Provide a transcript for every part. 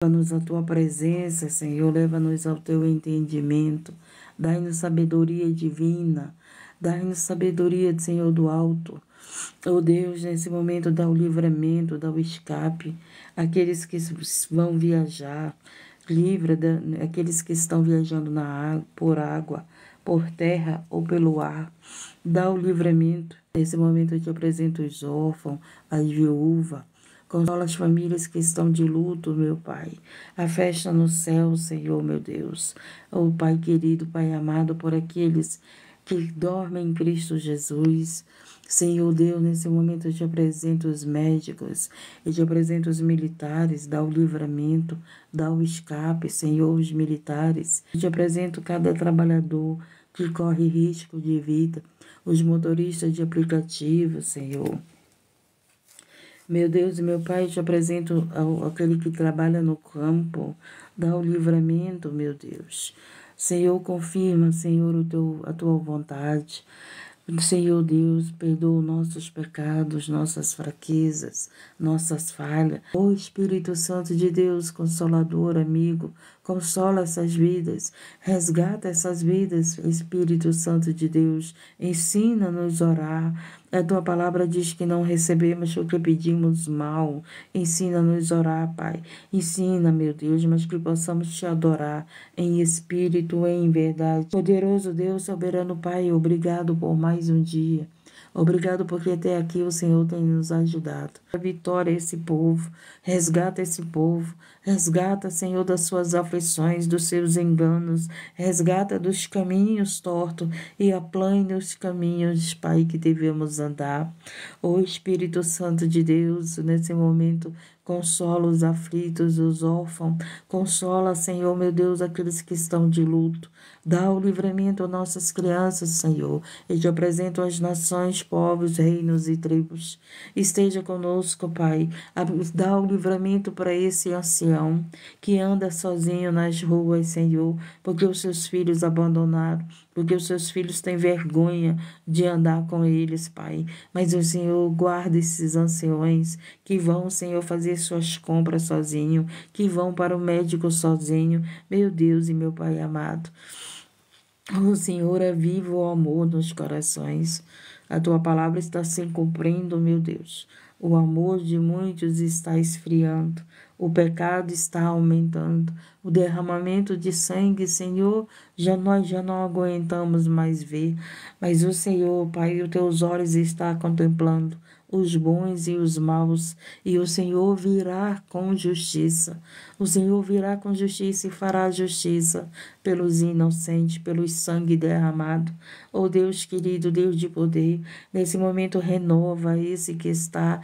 Leva-nos à tua presença, Senhor, leva-nos ao teu entendimento. Dai-nos sabedoria divina, dai-nos sabedoria, Senhor, do alto. Oh Deus, nesse momento dá o livramento, dá o escape. Aqueles que vão viajar, livra aqueles que estão viajando por água, por terra ou pelo ar. Dá o livramento. Nesse momento eu te apresento os órfãos, as viúvas. Consola as famílias que estão de luto, meu Pai. A festa no céu, Senhor, meu Deus. Oh, Pai querido, Pai amado, por aqueles que dormem em Cristo Jesus. Senhor Deus, nesse momento eu te apresento os médicos, eu te apresento os militares, dá o livramento, dá o escape, Senhor, os militares. Eu te apresento cada trabalhador que corre risco de vida, os motoristas de aplicativo, Senhor. Meu Deus e meu Pai, eu te apresento aquele que trabalha no campo, dá o livramento, meu Deus. Senhor, confirma, Senhor, a tua vontade. Senhor Deus, perdoa nossos pecados, nossas fraquezas, nossas falhas. Ó Espírito Santo de Deus, Consolador, amigo, consola essas vidas, resgata essas vidas, Espírito Santo de Deus, ensina-nos a orar. A tua palavra diz que não recebemos o que pedimos mal. Ensina-nos a orar, Pai. Ensina, meu Deus, mas que possamos te adorar em espírito e em verdade. Poderoso Deus, soberano Pai, obrigado por mais um dia. Obrigado porque até aqui o Senhor tem nos ajudado. A vitória a esse povo, resgata esse povo, resgata, Senhor, das suas aflições, dos seus enganos, resgata dos caminhos tortos e aplane os caminhos, Pai, que devemos andar. Ó Espírito Santo de Deus, nesse momento, consola os aflitos, os órfãos, consola, Senhor, meu Deus, aqueles que estão de luto. Dá o livramento a nossas crianças, Senhor. Eu te apresento as nações, povos, reinos e tribos. Esteja conosco, Pai. Dá o livramento para esse ancião que anda sozinho nas ruas, Senhor, porque os seus filhos abandonaram, porque os seus filhos têm vergonha de andar com eles, Pai. Mas o Senhor guarda esses anciões que vão, Senhor, fazer suas compras sozinho, que vão para o médico sozinho. Meu Deus e meu Pai amado. O Senhor é vivo o amor nos corações. A tua palavra está se cumprindo, meu Deus. O amor de muitos está esfriando. O pecado está aumentando. O derramamento de sangue, Senhor, nós já não aguentamos mais ver. Mas o Senhor, Pai, os teus olhos está contemplando os bons e os maus, e o Senhor virá com justiça. O Senhor virá com justiça e fará justiça pelos inocentes, pelo sangue derramado. Oh Deus querido, Deus de poder, nesse momento renova esse que está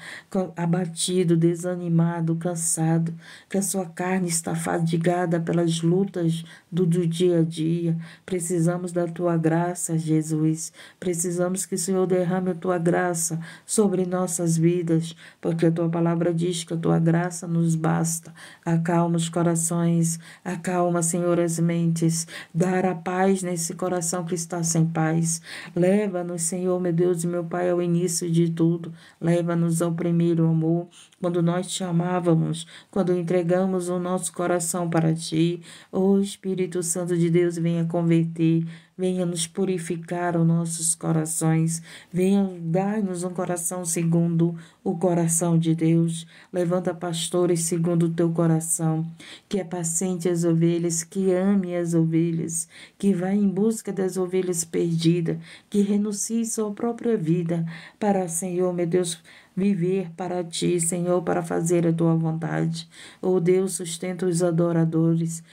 abatido, desanimado, cansado, que a sua carne está fadigada pelas lutas do dia a dia. Precisamos da tua graça, Jesus. Precisamos que o Senhor derrame a tua graça sobre nossas vidas, porque a tua palavra diz que a tua graça nos basta. Acalma os corações, acalma, Senhor, as mentes, dar a paz nesse coração que está sem paz. Leva-nos, Senhor, meu Deus e meu Pai, ao início de tudo. Leva-nos ao primeiro amor, quando nós te amávamos, quando entregamos o nosso coração para ti. Ó Espírito Santo de Deus, venha converter, venha nos purificar os nossos corações, venha dar-nos um coração segundo o coração de Deus. Levanta pastores segundo o teu coração, que é paciente as ovelhas, que ame as ovelhas, que vai em busca das ovelhas perdidas, que renuncie sua própria vida para, Senhor, meu Deus, viver para ti, Senhor, para fazer a tua vontade. Oh Deus, sustenta os adoradores.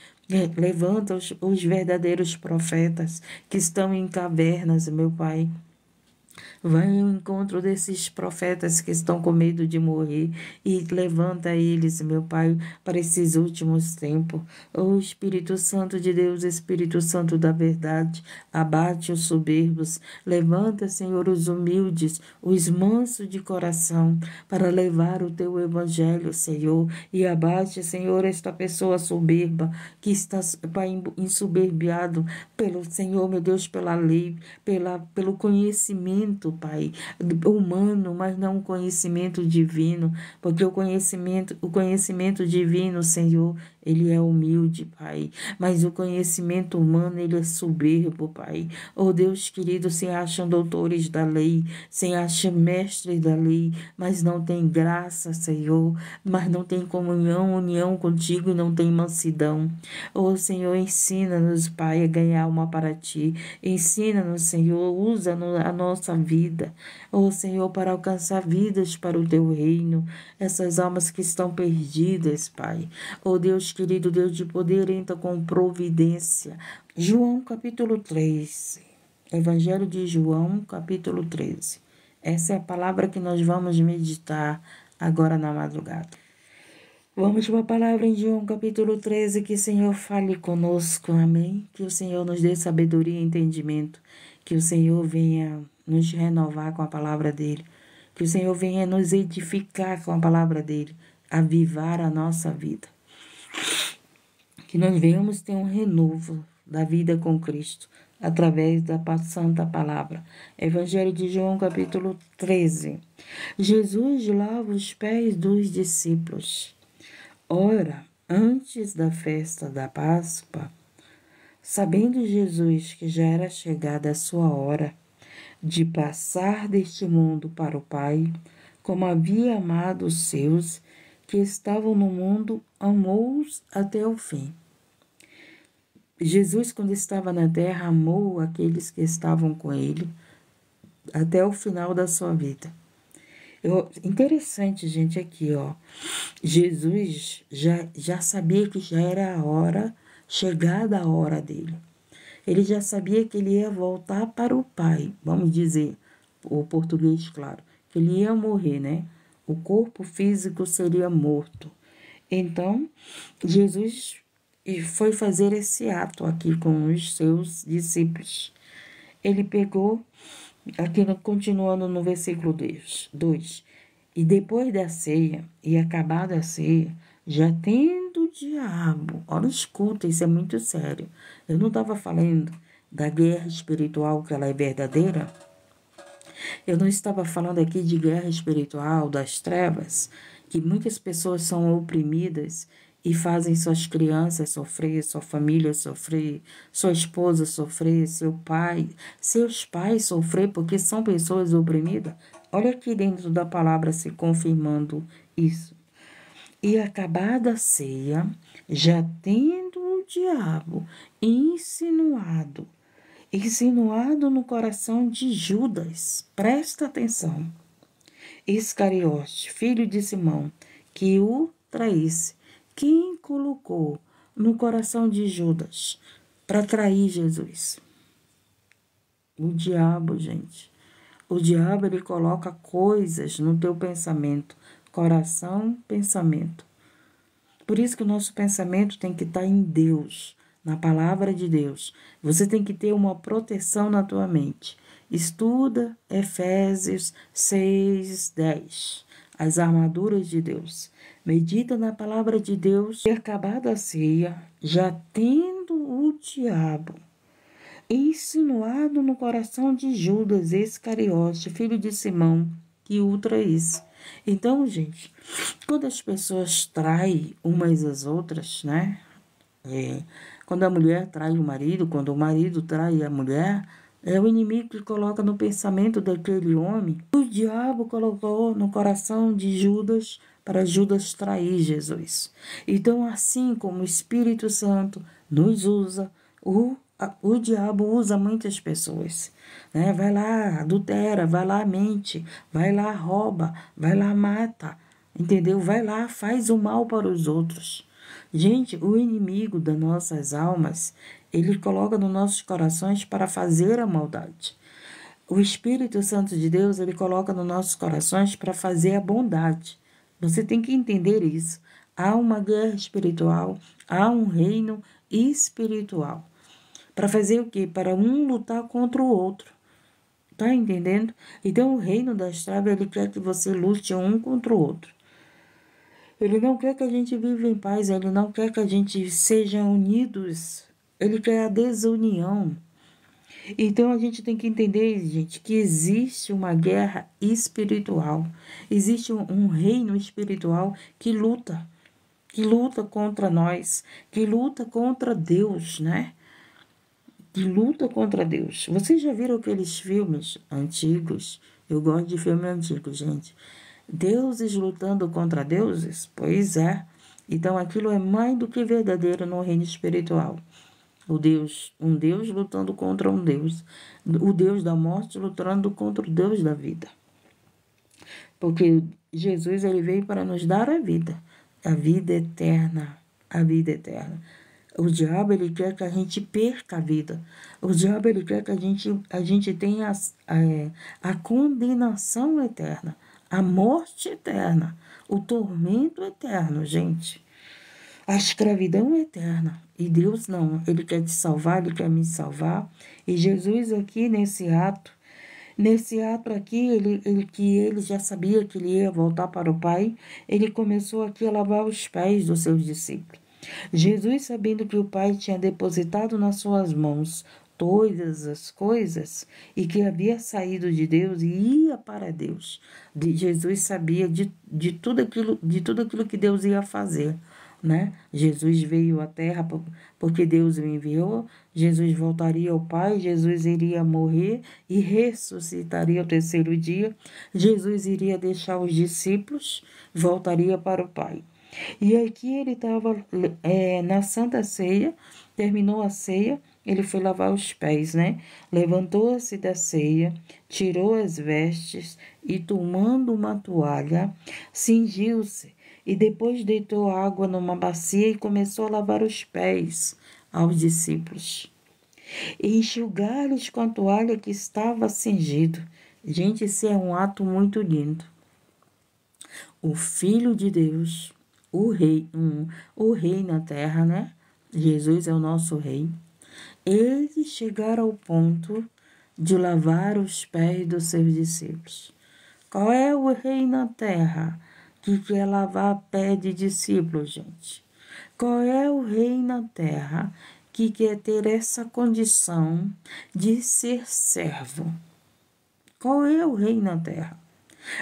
Levanta os verdadeiros profetas que estão em cavernas, meu Pai. Vai ao encontro desses profetas que estão com medo de morrer e levanta eles, meu Pai, para esses últimos tempos. Ó Espírito Santo de Deus, Espírito Santo da verdade, abate os soberbos, levanta, Senhor, os humildes, os mansos de coração, para levar o teu evangelho, Senhor, e abate, Senhor, esta pessoa soberba que está, Pai, ensoberbiado pelo Senhor, meu Deus, pela lei, pelo conhecimento, Pai, humano, mas não o conhecimento divino, porque o conhecimento divino, Senhor, ele é humilde, Pai. Mas o conhecimento humano, ele é soberbo, Pai. Oh, Deus querido, se acham doutores da lei, se acham mestres da lei, mas não tem graça, Senhor, mas não tem comunhão, união contigo e não tem mansidão. Oh, Senhor, ensina-nos, Pai, a ganhar alma para ti. Ensina-nos, Senhor, usa a nossa vida, oh, Senhor, para alcançar vidas para o teu reino, essas almas que estão perdidas, Pai. Oh, Deus querido, Deus de poder, entra com providência. João capítulo 13. Evangelho de João capítulo 13. Essa é a palavra que nós vamos meditar agora na madrugada. Vamos para a palavra em João capítulo 13, que o Senhor fale conosco, amém? Que o Senhor nos dê sabedoria e entendimento, que o Senhor venha nos renovar com a palavra dEle, que o Senhor venha nos edificar com a palavra dEle, avivar a nossa vida. Que nós venhamos ter um renovo da vida com Cristo, através da santa palavra. Evangelho de João, capítulo 13. Jesus lava os pés dos discípulos. Ora, antes da festa da Páscoa, sabendo Jesus que já era chegada a sua hora de passar deste mundo para o Pai, como havia amado os seus que estavam no mundo, amou-os até o fim. Jesus, quando estava na terra, amou aqueles que estavam com ele até o final da sua vida. Interessante, gente, aqui, ó. Jesus já sabia que já era a hora, chegada a hora dele. Ele já sabia que ele ia voltar para o Pai, vamos dizer, o português, claro, que ele ia morrer, né? O corpo físico seria morto. Então, Jesus foi fazer esse ato aqui com os seus discípulos. Ele pegou, aqui continuando no versículo 2, e depois da ceia, e acabada a ceia, já tendo o diabo, olha, escuta, isso é muito sério. Eu não estava falando da guerra espiritual, que ela é verdadeira. Eu não estava falando aqui de guerra espiritual, das trevas, que muitas pessoas são oprimidas e fazem suas crianças sofrer, sua família sofrer, sua esposa sofrer, seus pais sofrer, porque são pessoas oprimidas. Olha aqui dentro da palavra se confirmando isso. E acabada a ceia, já tendo o diabo insinuado no coração de Judas, presta atenção, Iscariote, filho de Simão, que o traísse. Quem colocou no coração de Judas para trair Jesus? O diabo, gente. O diabo, ele coloca coisas no teu pensamento, coração, pensamento. Por isso que o nosso pensamento tem que estar em Deus, na palavra de Deus. Você tem que ter uma proteção na tua mente. Estuda Efésios 6:10, as armaduras de Deus. Medita na palavra de Deus e acabada a ceia, já tendo o diabo insinuado no coração de Judas Iscariote, filho de Simão, que o traísse. Então, gente, quando as pessoas traem umas às outras, né? Quando a mulher trai o marido, quando o marido trai a mulher, é o inimigo que coloca no pensamento daquele homem. O diabo colocou no coração de Judas para Judas trair Jesus. Então, assim como o Espírito Santo nos usa, o diabo usa muitas pessoas, né? Vai lá, adultera, vai lá, mente, vai lá, rouba, vai lá, mata, entendeu? Vai lá, faz o mal para os outros. Gente, o inimigo das nossas almas, ele coloca nos nossos corações para fazer a maldade. O Espírito Santo de Deus, ele coloca nos nossos corações para fazer a bondade. Você tem que entender isso. Há uma guerra espiritual, há um reino espiritual. Para fazer o quê? Para um lutar contra o outro. Tá entendendo? Então, o reino das trevas, ele quer que você lute um contra o outro. Ele não quer que a gente viva em paz, ele não quer que a gente seja unidos. Ele quer a desunião. Então, a gente tem que entender, gente, que existe uma guerra espiritual. Existe um reino espiritual que luta. que luta contra nós, que luta contra Deus, né? Que luta contra Deus. Vocês já viram aqueles filmes antigos? Eu gosto de filme antigo, gente. Deuses lutando contra deuses? Pois é. Então aquilo é mais do que verdadeiro no reino espiritual. Um Deus lutando contra um Deus. O Deus da morte lutando contra o Deus da vida. Porque Jesus ele veio para nos dar a vida eterna, a vida eterna. O diabo ele quer que a gente perca a vida. O diabo ele quer que a gente tenha a condenação eterna, a morte eterna, o tormento eterno, gente. A escravidão eterna. E Deus não, ele quer te salvar, ele quer me salvar. E Jesus aqui nesse ato aqui, ele já sabia que ele ia voltar para o Pai, ele começou aqui a lavar os pés dos seus discípulos. Jesus, sabendo que o Pai tinha depositado nas suas mãos todas as coisas e que havia saído de Deus e ia para Deus, Jesus sabia de tudo aquilo que Deus ia fazer. Né? Jesus veio à terra porque Deus o enviou, Jesus voltaria ao Pai, Jesus iria morrer e ressuscitaria ao terceiro dia, Jesus iria deixar os discípulos, voltaria para o Pai. E aqui ele estava na Santa Ceia, terminou a ceia, ele foi lavar os pés, né? Levantou-se da ceia, tirou as vestes e, tomando uma toalha, cingiu-se. E depois deitou água numa bacia e começou a lavar os pés aos discípulos. E enxugar-lhes com a toalha que estava cingido. Gente, esse é um ato muito lindo. O Filho de Deus, o rei na terra, né? Jesus é o nosso rei. Eles chegaram ao ponto de lavar os pés dos seus discípulos. Qual é o rei na terra que quer lavar pé de discípulo, gente? Qual é o rei na terra que quer ter essa condição de ser servo? Qual é o rei na terra?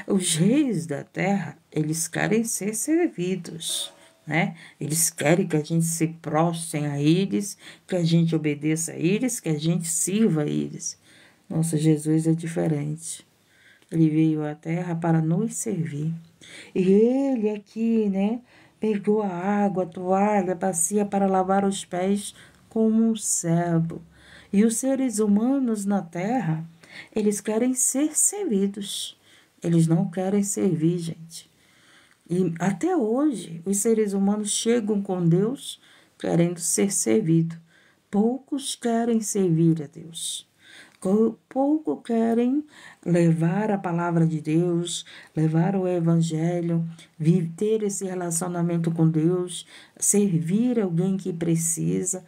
Os reis da terra, eles querem ser servidos, né? Eles querem que a gente se prostre a eles, que a gente obedeça a eles, que a gente sirva a eles. Nosso Jesus é diferente. Ele veio à terra para nos servir. E ele aqui, né, pegou a água, a toalha, a bacia para lavar os pés como um servo. E os seres humanos na terra, eles querem ser servidos. Eles não querem servir, gente. E até hoje, os seres humanos chegam com Deus querendo ser servidos. Poucos querem servir a Deus. Pouco querem levar a palavra de Deus, levar o evangelho, ter esse relacionamento com Deus, servir alguém que precisa.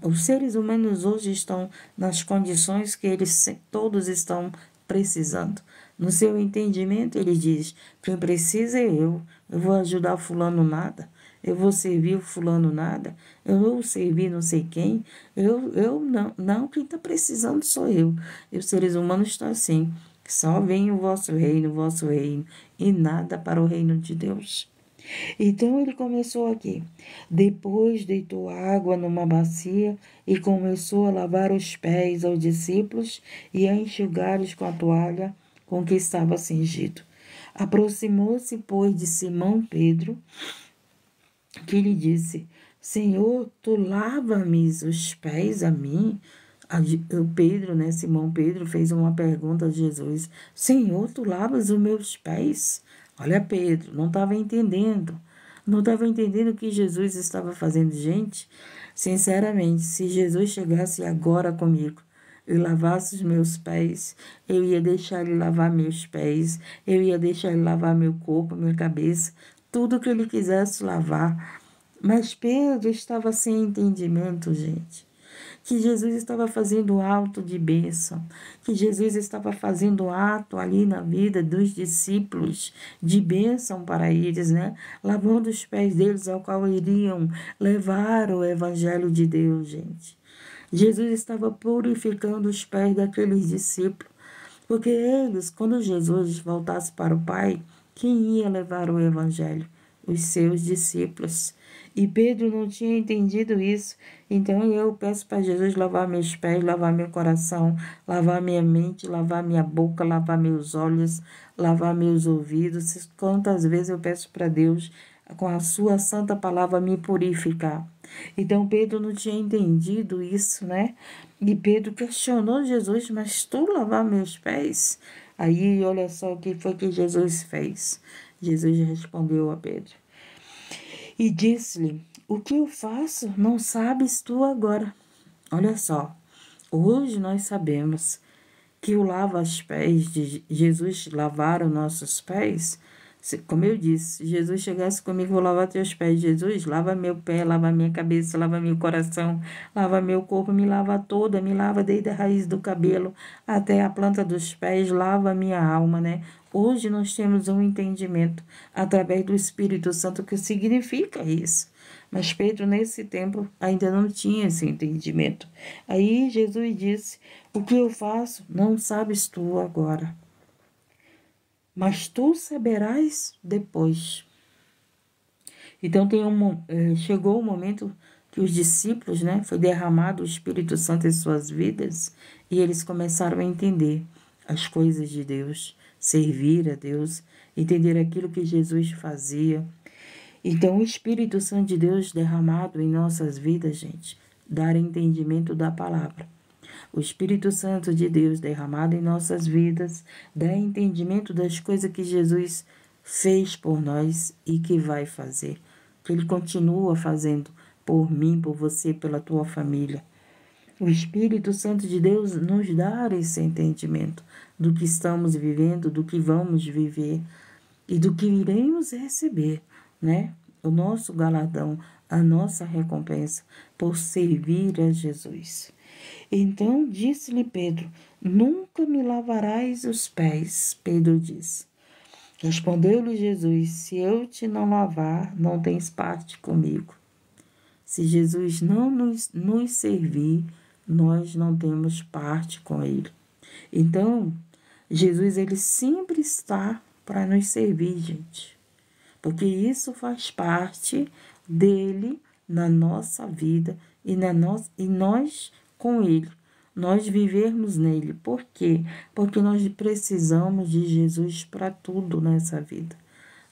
Os seres humanos hoje estão nas condições que eles todos estão precisando. No seu entendimento, ele diz: quem precisa é eu vou ajudar fulano nada. Eu vou servir o fulano nada, eu vou servir não sei quem, eu não, quem está precisando sou eu. E os seres humanos estão assim, só vem o vosso reino, e nada para o reino de Deus. Então ele começou aqui, depois deitou água numa bacia e começou a lavar os pés aos discípulos e a enxugar-os com a toalha com que estava cingido. Aproximou-se, pois, de Simão Pedro, que lhe disse: Senhor, tu lava-me os pés a mim? Pedro, né, Simão Pedro, fez uma pergunta a Jesus: Senhor, tu lavas os meus pés? Olha, Pedro, não estava entendendo. Não estava entendendo o que Jesus estava fazendo. Gente, sinceramente, se Jesus chegasse agora comigo e lavasse os meus pés, eu ia deixar ele lavar meus pés, eu ia deixar ele lavar meu corpo, minha cabeça, tudo que ele quisesse lavar. Mas Pedro estava sem entendimento, gente. Que Jesus estava fazendo ato de bênção, que Jesus estava fazendo ato ali na vida dos discípulos de bênção para eles, né? Lavando os pés deles ao qual iriam levar o evangelho de Deus, gente. Jesus estava purificando os pés daqueles discípulos, porque eles, quando Jesus voltasse para o Pai, quem ia levar o evangelho? Os seus discípulos. E Pedro não tinha entendido isso. Então eu peço para Jesus lavar meus pés, lavar meu coração, lavar minha mente, lavar minha boca, lavar meus olhos, lavar meus ouvidos. Quantas vezes eu peço para Deus, com a sua santa palavra, me purificar. Então Pedro não tinha entendido isso, né? E Pedro questionou Jesus, mas tu lavar meus pés? Aí olha só o que foi que Jesus fez. Jesus respondeu a Pedro e disse-lhe: o que eu faço não sabes tu agora. Olha só, hoje nós sabemos que o lava os pés de Jesus, lavar os nossos pés. Como eu disse, se Jesus chegasse comigo, vou lavar teus pés. Jesus, lava meu pé, lava minha cabeça, lava meu coração, lava meu corpo, me lava toda, me lava desde a raiz do cabelo até a planta dos pés, lava minha alma, né? Hoje nós temos um entendimento através do Espírito Santo que significa isso. Mas Pedro, nesse tempo, ainda não tinha esse entendimento. Aí Jesus disse: o que eu faço não sabes tu agora, mas tu saberás depois. Então chegou o momento que os discípulos, né, foi derramado o Espírito Santo em suas vidas e eles começaram a entender as coisas de Deus, servir a Deus, entender aquilo que Jesus fazia. Então, o Espírito Santo de Deus derramado em nossas vidas, gente, dar entendimento da palavra. O Espírito Santo de Deus derramado em nossas vidas dá entendimento das coisas que Jesus fez por nós e que vai fazer. Que Ele continua fazendo por mim, por você, pela tua família. O Espírito Santo de Deus nos dá esse entendimento do que estamos vivendo, do que vamos viver e do que iremos receber, né? O nosso galardão, a nossa recompensa por servir a Jesus. Então disse-lhe Pedro: nunca me lavarás os pés. Pedro disse. Respondeu-lhe Jesus: se eu te não lavar, não tens parte comigo. Se Jesus não nos servir, nós não temos parte com ele. Então, Jesus, ele sempre está para nos servir, gente. Porque isso faz parte dele na nossa vida e nós com ele. Nós vivermos nele. Por quê? Porque nós precisamos de Jesus para tudo nessa vida.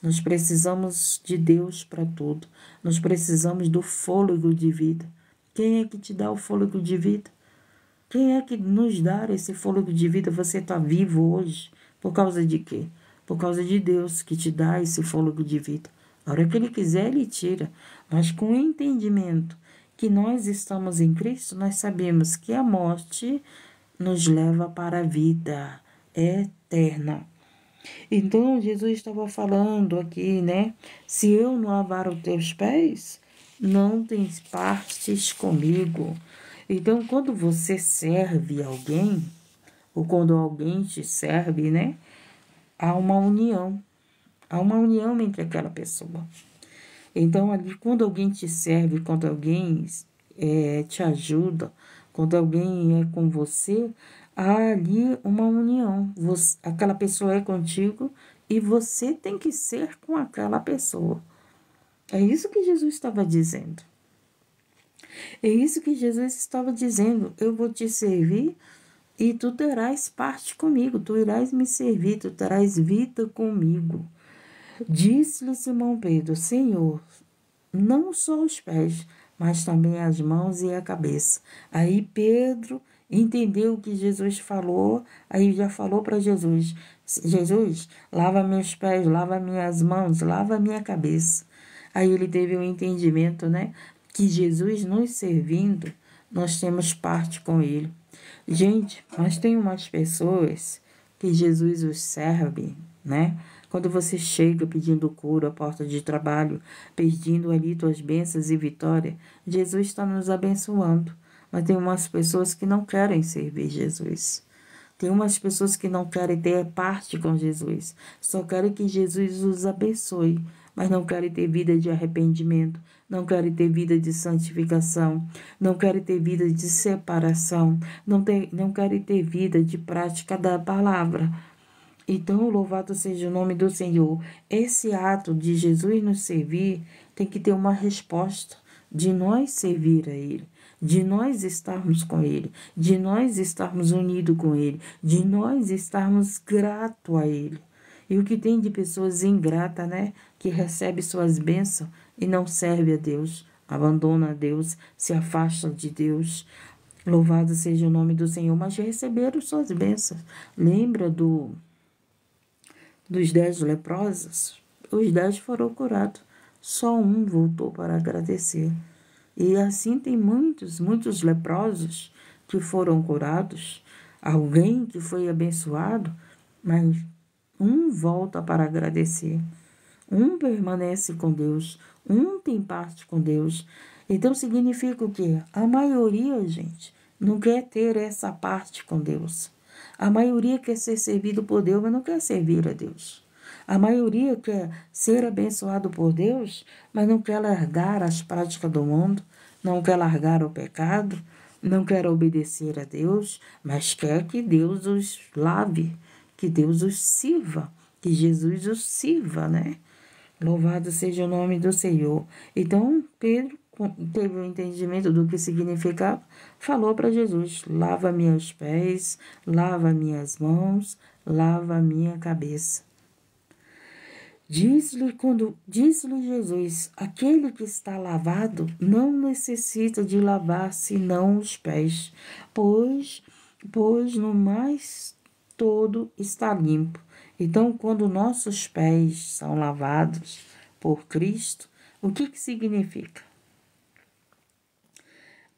Nós precisamos de Deus para tudo. Nós precisamos do fôlego de vida. Quem é que te dá o fôlego de vida? Quem é que nos dá esse fôlego de vida? Você está vivo hoje por causa de quê? Por causa de Deus que te dá esse fôlego de vida. A hora que Ele quiser, Ele tira. Mas com o entendimento que nós estamos em Cristo, nós sabemos que a morte nos leva para a vida eterna. Então, Jesus estava falando aqui, né? Se eu não lavar os teus pés, não tens partes comigo. Então, quando você serve alguém, ou quando alguém te serve, né? Há uma união. Há uma união entre aquela pessoa. Então, ali, quando alguém te serve, quando alguém te ajuda, quando alguém é com você, há ali uma união. Aquela pessoa é contigo e você tem que ser com aquela pessoa. É isso que Jesus estava dizendo. É isso que Jesus estava dizendo. Eu vou te servir e tu terás parte comigo. Tu irás me servir, tu terás vida comigo. Disse-lhe Simão Pedro: Senhor, não só os pés, mas também as mãos e a cabeça. Aí Pedro entendeu o que Jesus falou, aí já falou para Jesus: Jesus, lava meus pés, lava minhas mãos, lava minha cabeça. Aí ele teve um entendimento, né? Que Jesus nos servindo, nós temos parte com ele. Gente, mas tem umas pessoas que Jesus os serve, né? Quando você chega pedindo cura à porta de trabalho, pedindo ali tuas bênçãos e vitória, Jesus está nos abençoando. Mas tem umas pessoas que não querem servir Jesus. Tem umas pessoas que não querem ter parte com Jesus. Só querem que Jesus os abençoe, mas não querem ter vida de arrependimento, não querem ter vida de santificação, não querem ter vida de separação, não querem ter vida de prática da palavra. Então, louvado seja o nome do Senhor. Esse ato de Jesus nos servir tem que ter uma resposta de nós servir a Ele, de nós estarmos com Ele, de nós estarmos unidos com Ele, de nós estarmos gratos a Ele. E o que tem de pessoas ingratas, né? Que recebe suas bênçãos e não serve a Deus, abandona a Deus, se afasta de Deus. Louvado seja o nome do Senhor, mas já receberam suas bênçãos. Lembra dos 10 leprosos? Os 10 foram curados. Só um voltou para agradecer. E assim tem muitos leprosos que foram curados. Alguém que foi abençoado, mas um volta para agradecer. Um permanece com Deus. Um tem parte com Deus. Então significa o quê? A maioria, gente, não quer ter essa parte com Deus. A maioria quer ser servido por Deus, mas não quer servir a Deus. A maioria quer ser abençoado por Deus, mas não quer largar as práticas do mundo, não quer largar o pecado, não quer obedecer a Deus, mas quer que Deus os lave, que Deus os sirva, que Jesus os sirva, né? Louvado seja o nome do Senhor. Então, Pedro teve o entendimento do que significava, falou para Jesus: lava meus pés, lava minhas mãos, lava minha cabeça. Diz-lhe Jesus: aquele que está lavado não necessita de lavar senão os pés, pois no mais todo está limpo. Então, quando nossos pés são lavados por Cristo, o que significa?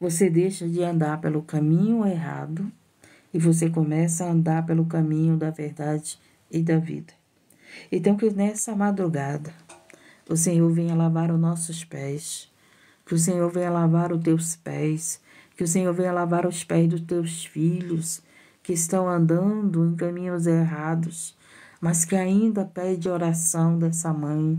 Você deixa de andar pelo caminho errado e você começa a andar pelo caminho da verdade e da vida. Então, que nessa madrugada o Senhor venha lavar os nossos pés, que o Senhor venha lavar os teus pés, que o Senhor venha lavar os pés dos teus filhos que estão andando em caminhos errados, mas que ainda pede oração dessa mãe,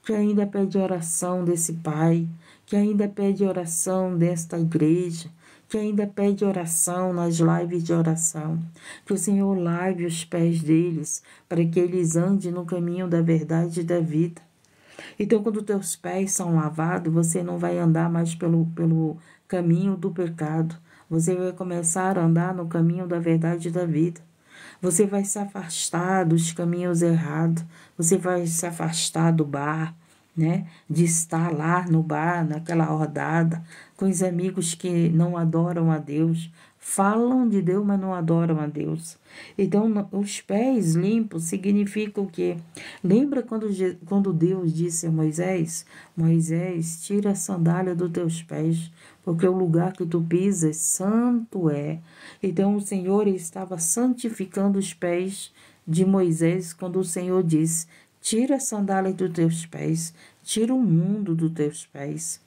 que ainda pede oração desse pai, que ainda pede oração desta igreja, que ainda pede oração nas lives de oração, que o Senhor lave os pés deles, para que eles andem no caminho da verdade e da vida. Então, quando teus pés são lavados, você não vai andar mais pelo caminho do pecado, você vai começar a andar no caminho da verdade e da vida. Você vai se afastar dos caminhos errados, você vai se afastar do bar, né? De estar lá no bar, naquela rodada, com os amigos que não adoram a Deus, falam de Deus, mas não adoram a Deus. Então, os pés limpos significam o quê? Lembra quando Deus disse a Moisés: Moisés, tira a sandália dos teus pés, porque o lugar que tu pisas santo é. Então, o Senhor estava santificando os pés de Moisés quando o Senhor disse: tira a sandália dos teus pés, tira o mundo dos teus pés.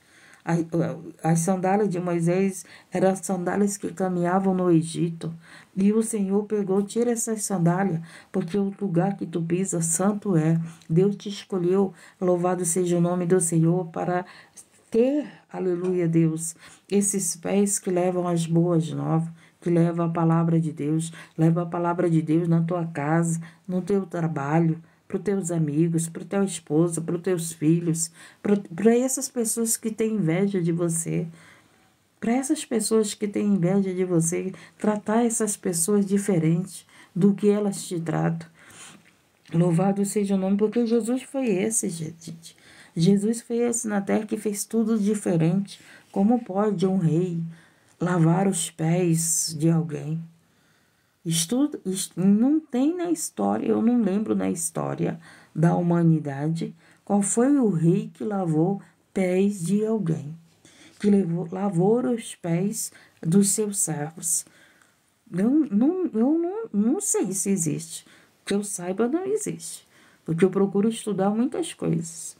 As sandálias de Moisés eram sandálias que caminhavam no Egito. E o Senhor pegou: tira essas sandálias, porque o lugar que tu pisa santo é. Deus te escolheu, louvado seja o nome do Senhor, para ter, aleluia, Deus, esses pés que levam as boas novas, que levam a palavra de Deus, leva a palavra de Deus na tua casa, no teu trabalho, para os teus amigos, para o teu esposo, para os teus filhos, para essas pessoas que têm inveja de você, para essas pessoas que têm inveja de você, tratar essas pessoas diferente do que elas te tratam. Louvado seja o nome, porque Jesus foi esse, gente. Jesus foi esse na terra que fez tudo diferente. Como pode um rei lavar os pés de alguém? Isto não tem na história, eu não lembro na história da humanidade qual foi o rei que lavou pés de alguém, que lavou os pés dos seus servos. Eu não sei se existe. Que eu saiba, não existe. Porque eu procuro estudar muitas coisas.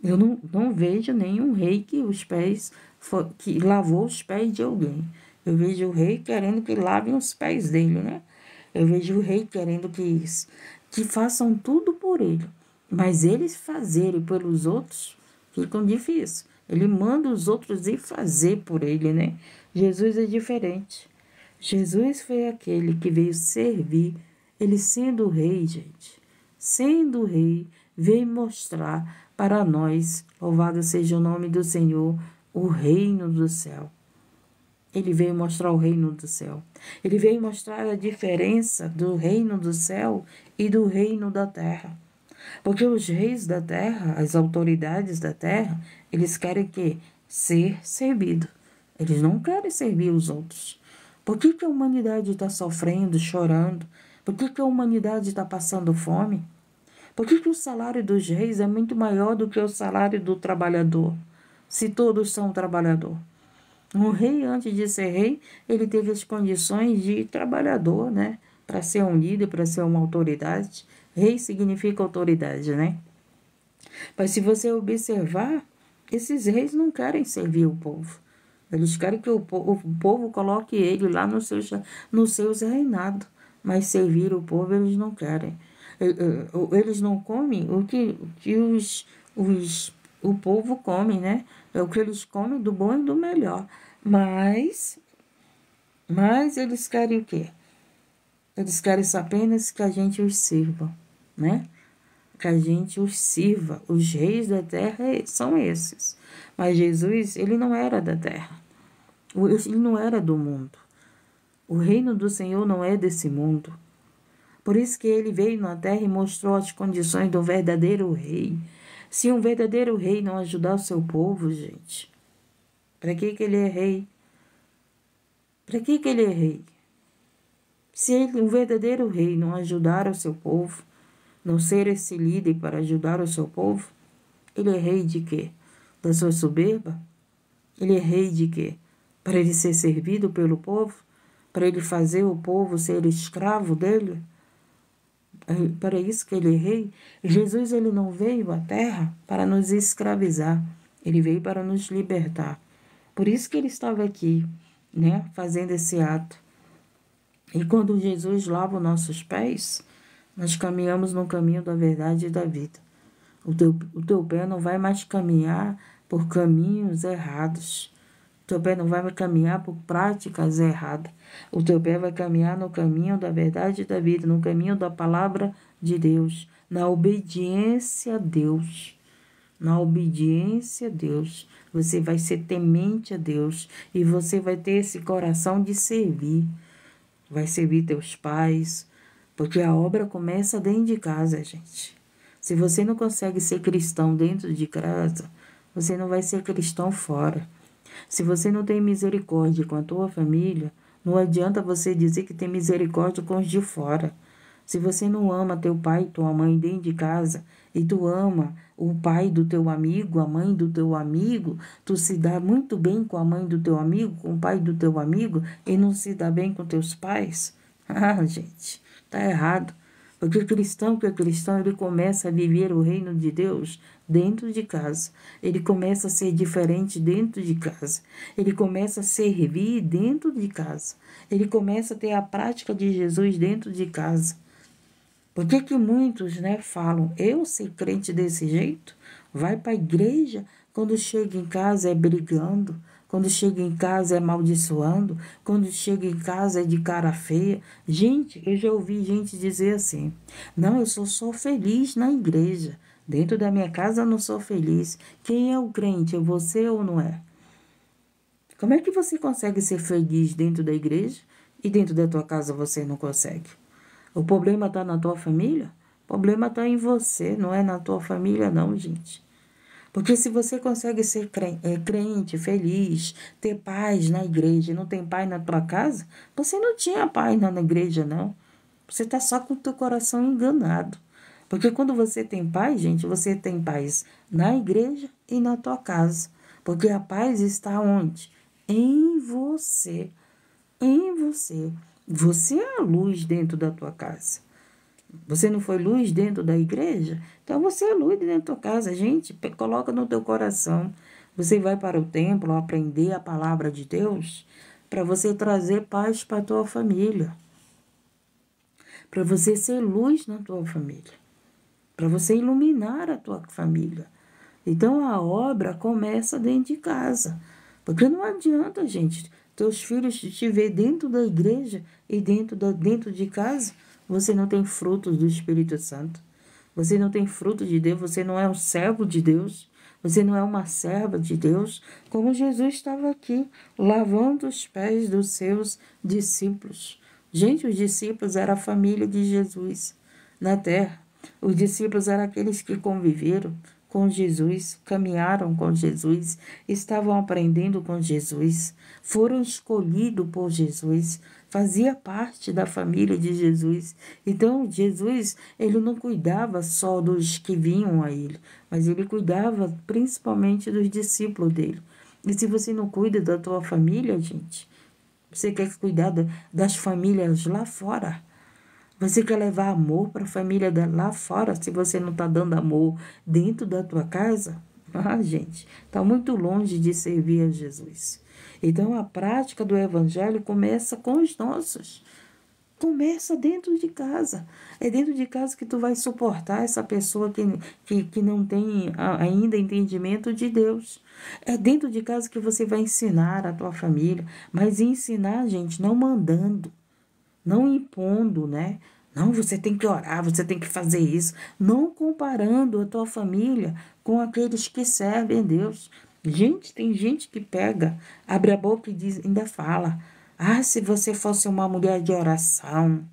Eu não vejo nenhum rei que lavou os pés de alguém. Eu vejo o rei querendo que lavem os pés dele, né? Eu vejo o rei querendo que façam tudo por ele. Mas eles fazerem pelos outros ficam difícil. Ele manda os outros ir fazer por ele, né? Jesus é diferente. Jesus foi aquele que veio servir. Ele sendo o rei, gente, sendo o rei, veio mostrar para nós. Louvado seja o nome do Senhor, o reino do céu. Ele veio mostrar o reino do céu. Ele veio mostrar a diferença do reino do céu e do reino da terra. Porque os reis da terra, as autoridades da terra, eles querem que ser servido. Eles não querem servir os outros. Por que a humanidade está sofrendo, chorando? Por que a humanidade está passando fome? Por que o salário dos reis é muito maior do que o salário do trabalhador, se todos são trabalhador? Um rei, antes de ser rei, ele teve as condições de trabalhador, né? Para ser um líder, para ser uma autoridade. Rei significa autoridade, né? Mas se você observar, esses reis não querem servir o povo. Eles querem que o povo coloque ele lá nos seus reinados. Mas servir o povo eles não querem. Eles não comem o que o povo come, né? É o que eles comem do bom e do melhor. Mas eles querem o quê? Eles querem apenas que a gente os sirva, né? Que a gente os sirva. Os reis da terra são esses. Mas Jesus, ele não era da terra. Ele não era do mundo. O reino do Senhor não é desse mundo. Por isso que ele veio na terra e mostrou as condições do verdadeiro rei. Se um verdadeiro rei não ajudar o seu povo, gente, para que ele é rei? Para que ele é rei? Se o verdadeiro rei não ajudar o seu povo, não ser esse líder para ajudar o seu povo, ele é rei de quê? Da sua soberba? Ele é rei de quê? Para ele ser servido pelo povo? Para ele fazer o povo ser escravo dele? Para isso que ele é rei? Jesus, ele não veio à terra para nos escravizar. Ele veio para nos libertar. Por isso que ele estava aqui, né? Fazendo esse ato. E quando Jesus lava os nossos pés, nós caminhamos no caminho da verdade e da vida. O teu pé não vai mais caminhar por caminhos errados. O teu pé não vai caminhar por práticas erradas. O teu pé vai caminhar no caminho da verdade e da vida, no caminho da palavra de Deus, na obediência a Deus. Na obediência a Deus. Você vai ser temente a Deus e você vai ter esse coração de servir. Vai servir teus pais, porque a obra começa dentro de casa, gente. Se você não consegue ser cristão dentro de casa, você não vai ser cristão fora. Se você não tem misericórdia com a tua família, não adianta você dizer que tem misericórdia com os de fora. Se você não ama teu pai e tua mãe dentro de casa, e tu ama o pai do teu amigo, a mãe do teu amigo, tu se dá muito bem com a mãe do teu amigo, com o pai do teu amigo, e não se dá bem com teus pais? Ah, gente, tá errado. Porque o cristão que é cristão, ele começa a viver o reino de Deus dentro de casa. Ele começa a ser diferente dentro de casa. Ele começa a servir dentro de casa. Ele começa a ter a prática de Jesus dentro de casa. Por que muitos, né, falam, eu ser crente desse jeito? Vai para a igreja, quando chega em casa é brigando, quando chega em casa é amaldiçoando, quando chega em casa é de cara feia. Gente, eu já ouvi gente dizer assim, não, eu sou só feliz na igreja, dentro da minha casa eu não sou feliz. Quem é o crente, é você ou não é? Como é que você consegue ser feliz dentro da igreja e dentro da tua casa você não consegue? O problema está na tua família? O problema está em você, não é na tua família não, gente. Porque se você consegue ser crente, feliz, ter paz na igreja e não tem paz na tua casa, você não tinha paz na igreja, não. Você está só com o teu coração enganado. Porque quando você tem paz, gente, você tem paz na igreja e na tua casa. Porque a paz está onde? Em você. Em você. Você é a luz dentro da tua casa. Você não foi luz dentro da igreja? Então você é luz dentro da tua casa. Gente, coloca no teu coração. Você vai para o templo aprender a palavra de Deus para você trazer paz para a tua família. Para você ser luz na tua família. Para você iluminar a tua família. Então a obra começa dentro de casa. Porque não adianta, gente, teus filhos te ver dentro da igreja e dentro de casa, você não tem frutos do Espírito Santo. Você não tem fruto de Deus, você não é um servo de Deus, você não é uma serva de Deus, como Jesus estava aqui, lavando os pés dos seus discípulos. Gente, os discípulos eram a família de Jesus na terra. Os discípulos eram aqueles que conviveram com Jesus, caminharam com Jesus, estavam aprendendo com Jesus, foram escolhidos por Jesus, fazia parte da família de Jesus. Então, Jesus, ele não cuidava só dos que vinham a ele, mas ele cuidava principalmente dos discípulos dele. E se você não cuida da tua família, gente, você quer cuidar das famílias lá fora? Você quer levar amor para a família lá fora, se você não está dando amor dentro da tua casa? Ah, gente, está muito longe de servir a Jesus. Então, a prática do evangelho começa com os nossos. Começa dentro de casa. É dentro de casa que tu vai suportar essa pessoa que não tem ainda entendimento de Deus. É dentro de casa que você vai ensinar a tua família. Mas ensinar, gente, não mandando. Não impondo, né? Não, você tem que orar, você tem que fazer isso. Não comparando a tua família com aqueles que servem a Deus. Gente, tem gente que pega, abre a boca e diz, ainda fala. Ah, se você fosse uma mulher de oração.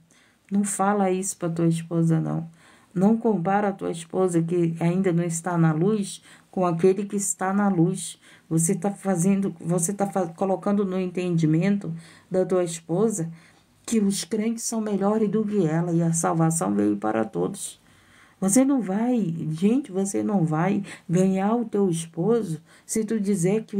Não fala isso para tua esposa, não. Não compara a tua esposa que ainda não está na luz com aquele que está na luz. Você está colocando no entendimento da tua esposa que os crentes são melhores do que ela e a salvação veio para todos. Você não vai, gente, você não vai ganhar o teu esposo se tu dizer que o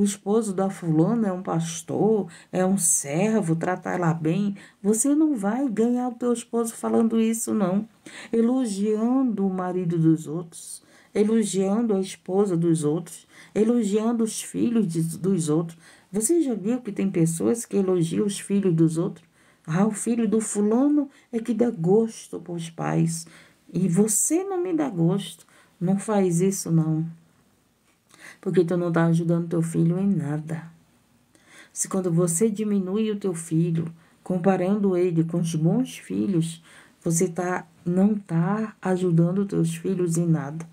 esposo da fulana é um pastor, é um servo, trata ela bem. Você não vai ganhar o teu esposo falando isso, não. Elogiando o marido dos outros, elogiando a esposa dos outros, elogiando os filhos dos outros. Você já viu que tem pessoas que elogiam os filhos dos outros? Ah, o filho do fulano é que dá gosto para os pais. E você não me dá gosto. Não faz isso, não. Porque tu não está ajudando teu filho em nada. Se quando você diminui o teu filho, comparando ele com os bons filhos, você não está ajudando os teus filhos em nada.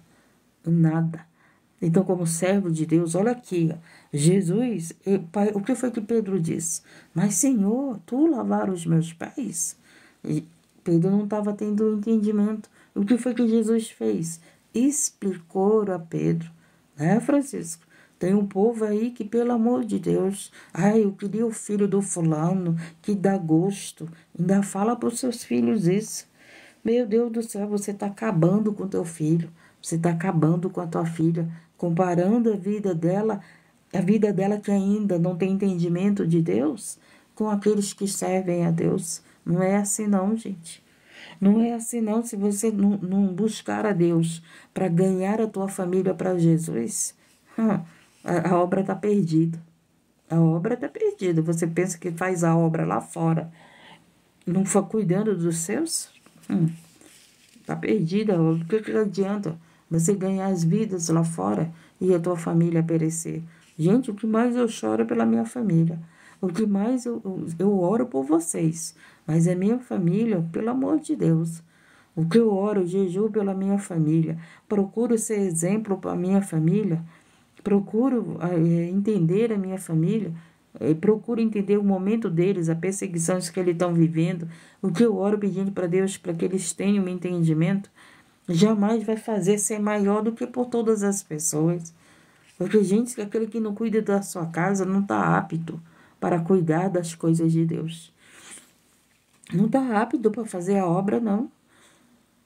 Em nada. Então, como servo de Deus, olha aqui, Jesus, o que foi que Pedro disse? Mas, Senhor, tu lavar os meus pés? E Pedro não estava tendo entendimento. O que foi que Jesus fez? Explicou a Pedro, né, Francisco? Tem um povo aí que, pelo amor de Deus, ai, eu queria o filho do fulano, que dá gosto. Ainda fala para os seus filhos isso. Meu Deus do céu, você está acabando com teu filho. Você está acabando com a tua filha, comparando a vida dela que ainda não tem entendimento de Deus, com aqueles que servem a Deus. Não é assim não, gente. Não é assim não. Se você não buscar a Deus para ganhar a tua família para Jesus, a obra está perdida. A obra está perdida. Você pensa que faz a obra lá fora, não for cuidando dos seus? Está perdida. O que adianta você ganhar as vidas lá fora e a tua família perecer? Gente, o que mais eu choro é pela minha família. O que mais eu oro por vocês. Mas a minha família, pelo amor de Deus. O que eu oro, eu jejuo pela minha família. Procuro ser exemplo para a minha família. Procuro entender a minha família. Procuro entender o momento deles, a perseguição que eles estão vivendo. O que eu oro pedindo para Deus para que eles tenham um entendimento, jamais vai fazer ser maior do que por todas as pessoas. Porque, gente, aquele que não cuida da sua casa não está apto para cuidar das coisas de Deus. Não está apto para fazer a obra, não.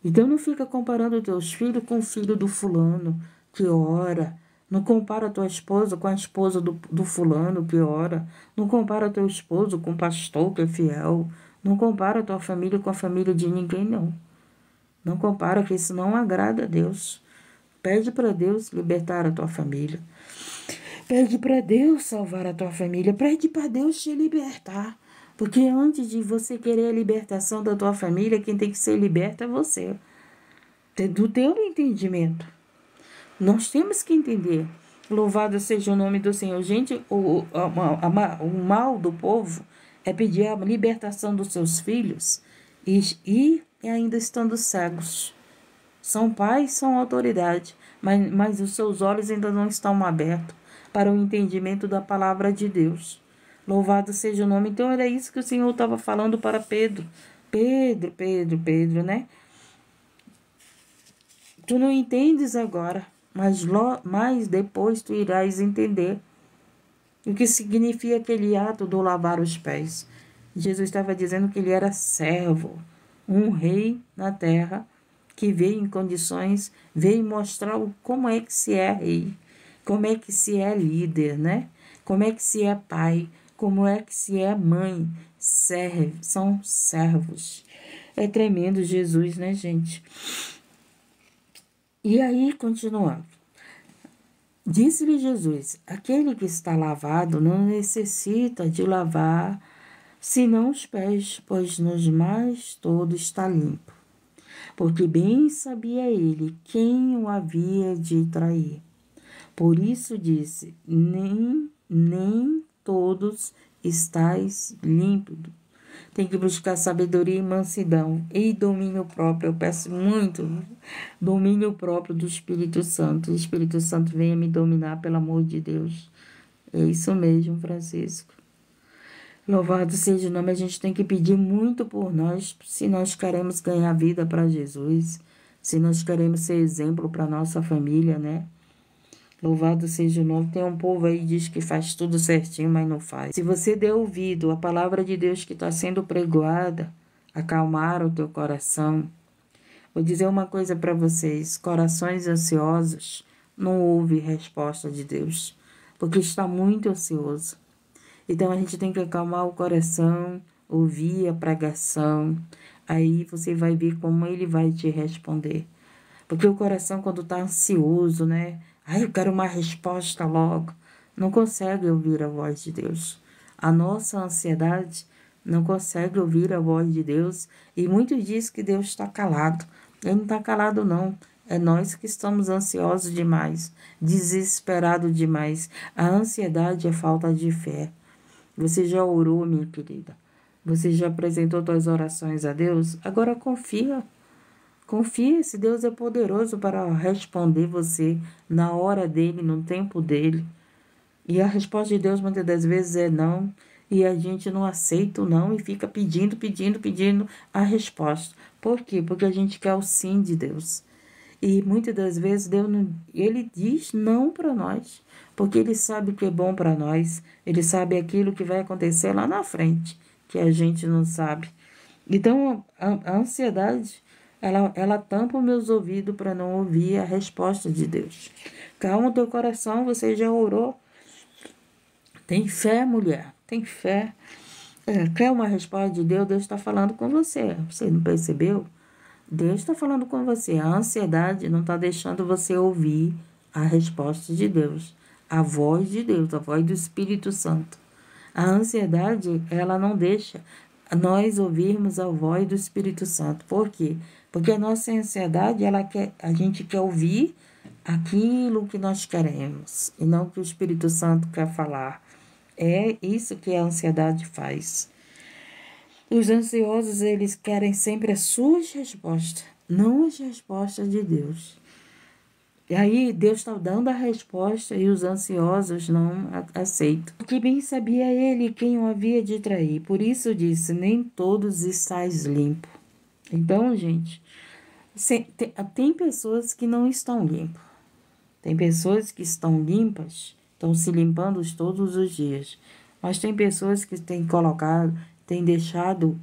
Então não fica comparando teus filhos com o filho do fulano que ora. Não compara tua esposa com a esposa do fulano que ora. Não compara teu esposo com o pastor que é fiel. Não compara tua família com a família de ninguém, não. Não compara, que isso não agrada a Deus. Pede para Deus libertar a tua família. Pede para Deus salvar a tua família. Pede para Deus te libertar. Porque antes de você querer a libertação da tua família, quem tem que ser liberto é você. Do teu entendimento. Nós temos que entender. Louvado seja o nome do Senhor. Gente, o mal do povo é pedir a libertação dos seus filhos e e ainda estando cegos. São pais, são autoridade, mas os seus olhos ainda não estão abertos para o entendimento da palavra de Deus. Louvado seja o nome. Então era isso que o Senhor estava falando para Pedro. Pedro, né? Tu não entendes agora, mas depois tu irás entender o que significa aquele ato do lavar os pés. Jesus estava dizendo que ele era servo, um rei na terra, que veio em condições, veio mostrar como é que se é rei, como é que se é líder, né? Como é que se é pai, como é que se é mãe. São servos. É tremendo Jesus, né, gente? E aí, continuando. Disse-lhe Jesus: aquele que está lavado não necessita de lavar senão os pés, pois nos mais todo está limpo. Porque bem sabia ele quem o havia de trair. Por isso disse: nem todos estáis límpidos. Tem que buscar sabedoria e mansidão e domínio próprio. Eu peço muito domínio próprio do Espírito Santo. O Espírito Santo venha me dominar, pelo amor de Deus. É isso mesmo, Francisco. Louvado seja o nome. A gente tem que pedir muito por nós, se nós queremos ganhar vida para Jesus, se nós queremos ser exemplo para nossa família, né? Louvado seja o nome. Tem um povo aí que diz que faz tudo certinho, mas não faz. Se você der ouvido à palavra de Deus que está sendo pregoada, acalmar o teu coração. Vou dizer uma coisa para vocês. Corações ansiosos não ouvem resposta de Deus, porque está muito ansioso. Então, a gente tem que acalmar o coração, ouvir a pregação. Aí você vai ver como ele vai te responder. Porque o coração, quando está ansioso, né? Ai, eu quero uma resposta logo. Não consegue ouvir a voz de Deus. A nossa ansiedade não consegue ouvir a voz de Deus. E muitos dizem que Deus está calado. Ele não está calado, não. É nós que estamos ansiosos demais, desesperados demais. A ansiedade é falta de fé. Você já orou, minha querida? Você já apresentou suas orações a Deus? Agora confia. Confia, se Deus é poderoso para responder você na hora dele, no tempo dele. E a resposta de Deus muitas das vezes é não. E a gente não aceita o não e fica pedindo a resposta. Por quê? Porque a gente quer o sim de Deus. E muitas das vezes Deus não, ele diz não para nós, porque ele sabe o que é bom para nós, ele sabe aquilo que vai acontecer lá na frente, que a gente não sabe. Então, a ansiedade, ela tampa os meus ouvidos para não ouvir a resposta de Deus. Calma o teu coração, você já orou. Tem fé, mulher, tem fé. Quer uma resposta de Deus? Deus está falando com você. Você não percebeu? Deus está falando com você. A ansiedade não está deixando você ouvir a resposta de Deus, a voz de Deus, a voz do Espírito Santo. A ansiedade, ela não deixa nós ouvirmos a voz do Espírito Santo. Por quê? Porque a nossa ansiedade, a gente quer ouvir aquilo que nós queremos e não o que o Espírito Santo quer falar. É isso que a ansiedade faz. Os ansiosos, eles querem sempre as suas respostas, não as respostas de Deus. E aí Deus está dando a resposta e os ansiosos não aceitam. Porque bem sabia ele quem o havia de trair. Por isso disse, nem todos estáis limpos. Então, gente, tem pessoas que não estão limpas. Tem pessoas que estão limpas, estão se limpando todos os dias. Mas tem pessoas que têm colocado, têm deixado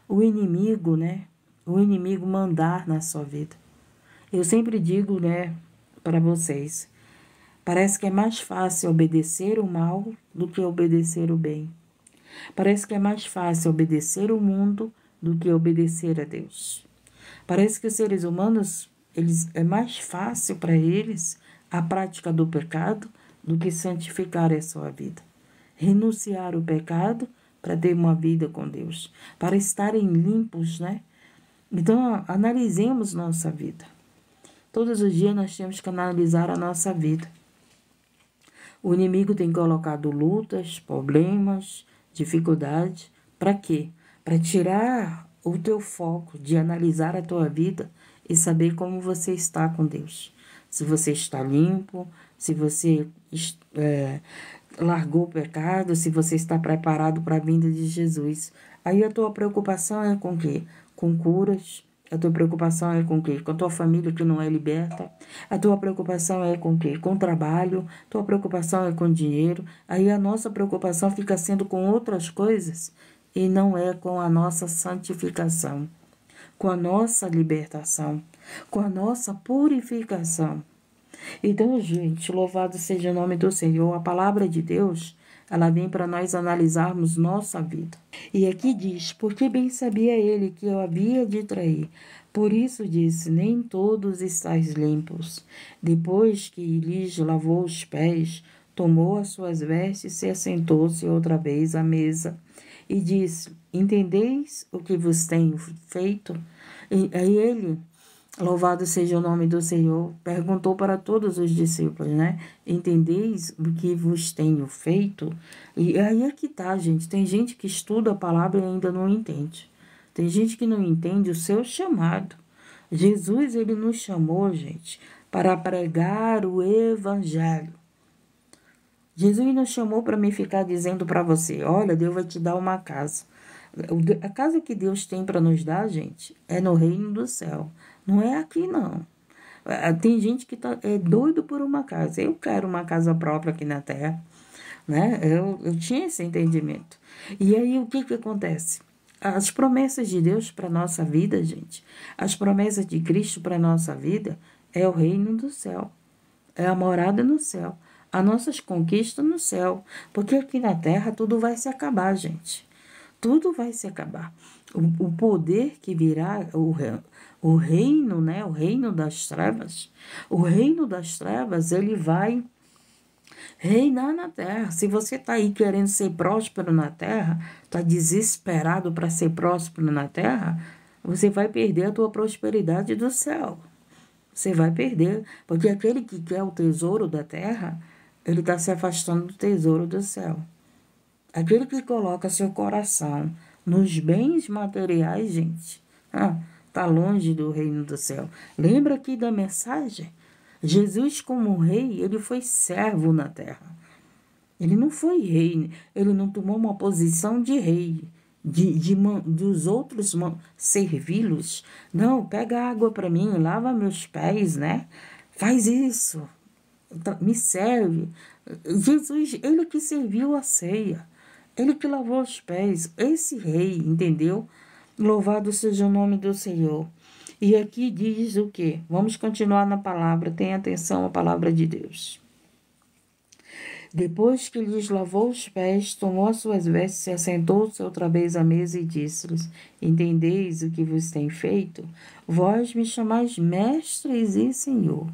o inimigo, né? O inimigo mandar na sua vida. Eu sempre digo, né, para vocês, parece que é mais fácil obedecer o mal do que obedecer o bem. Parece que é mais fácil obedecer o mundo do que obedecer a Deus. Parece que os seres humanos, é mais fácil para eles a prática do pecado do que santificar a sua vida. Renunciar o pecado para ter uma vida com Deus, para estarem limpos, né? Então, analisemos nossa vida. Todos os dias nós temos que analisar a nossa vida. O inimigo tem colocado lutas, problemas, dificuldades. Para quê? Para tirar o teu foco de analisar a tua vida e saber como você está com Deus. Se você está limpo, se você largou o pecado, se você está preparado para a vinda de Jesus. Aí a tua preocupação é com o quê? Com curas. A tua preocupação é com o quê? Com a tua família que não é liberta. A tua preocupação é com o quê? Com trabalho. A tua preocupação é com dinheiro. Aí a nossa preocupação fica sendo com outras coisas e não é com a nossa santificação, com a nossa libertação, com a nossa purificação. Então, gente, louvado seja o nome do Senhor. A palavra de Deus, ela vem para nós analisarmos nossa vida. E aqui diz, porque bem sabia ele que eu havia de trair. Por isso disse, nem todos estáis limpos. Depois que lhes lavou os pés, tomou as suas vestes e assentou-se outra vez à mesa. E disse, entendeis o que vos tenho feito? E aí ele... Louvado seja o nome do Senhor. Perguntou para todos os discípulos, né? Entendeis o que vos tenho feito? E aí é que tá, gente. Tem gente que estuda a palavra e ainda não entende. Tem gente que não entende o seu chamado. Jesus, ele nos chamou, gente, para pregar o evangelho. Jesus nos chamou para me ficar dizendo para você, olha, Deus vai te dar uma casa. A casa que Deus tem para nos dar, gente, é no reino do céu. Não é aqui, não. Tem gente que é doido por uma casa. Eu quero uma casa própria aqui na terra, né? Eu tinha esse entendimento. E aí, o que acontece? As promessas de Deus para nossa vida, gente, as promessas de Cristo para nossa vida é o reino do céu. É a morada no céu. As nossas conquistas no céu. Porque aqui na terra tudo vai se acabar, gente. Tudo vai se acabar. O poder que virá, o reino, né? O reino das trevas. O reino das trevas, ele vai reinar na terra. Se você está aí querendo ser próspero na terra, está desesperado para ser próspero na terra, você vai perder a tua prosperidade do céu. Você vai perder, porque aquele que quer o tesouro da terra, ele está se afastando do tesouro do céu. Aquele que coloca seu coração nos bens materiais, gente, está longe do reino do céu. Lembra aqui da mensagem? Jesus, como rei, ele foi servo na terra. Ele não foi rei, ele não tomou uma posição de rei, dos outros servi-los. Não, pega água para mim, lava meus pés, né? Faz isso, me serve. Jesus, ele que serviu a ceia. Ele que lavou os pés, esse rei, entendeu? Louvado seja o nome do Senhor. E aqui diz o quê? Vamos continuar na palavra, tenha atenção à palavra de Deus. Depois que lhes lavou os pés, tomou as suas vestes, e assentou-se outra vez à mesa e disse-lhes, entendeis o que vos tem feito? Vós me chamais mestres e Senhor.